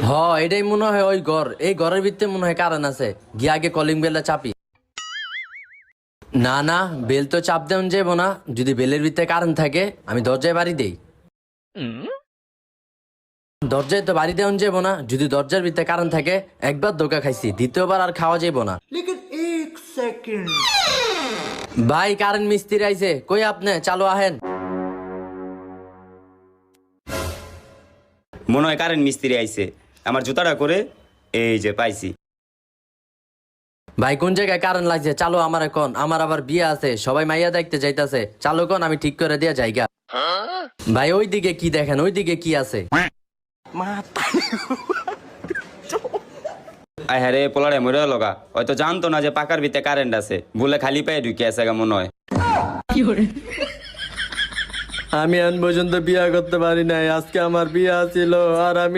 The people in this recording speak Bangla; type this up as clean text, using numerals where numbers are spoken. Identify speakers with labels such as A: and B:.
A: হ এটাই মনে হয় ওই ঘর, এই ঘরের ভিতরে মনে হয় কারণ আছে, গিয়ে আগে কলিং বেলটা চাপি। না না, বেল তো চাপ দেন যাবো না, যদি বেলের ভিতরে কারণ থাকে আমি দরজায় বাড়ি দেই। দরজায় তো বাড়ি দেওয়া যাবো না, যদি দরজার ভিতরে কারণ থাকে, একবার ধোকা খাইছি, দ্বিতীয়বার আর খাওয়া যাবো না। ভাই কারেন্ট মিস্ত্রি আইছে, কই আপনি, চালু আহেন।
B: মনে হয় কারেন্ট মিস্ত্রি আইছে। আমার জুতাটা করে এই যে পাইছি।
A: ভাই কোন জায়গায় কারেন্ট লাগছে, চালু আমার এখন, আমার আবার বিয়ে আছে, সবাই মাইয়া দেখতে যাইতাছে, চালু কোন আমি ঠিক করে দিয়া জায়গা। ভাই ওই দিকে কি দেখেন, ওই দিকে কি আছে?
B: আয় হ্যাঁ রে, পোলারে মরে লগা হয়তো জানতো না যে পাকার ভিতরে কারেন্ট আছে, বলে খালি পায়ে ঢুকে আছে মনে হয়।
A: আমি এখন পর্যন্ত বিয়া করতে পারি নাই, আজকে আমার বিয়া ছিল আর আমি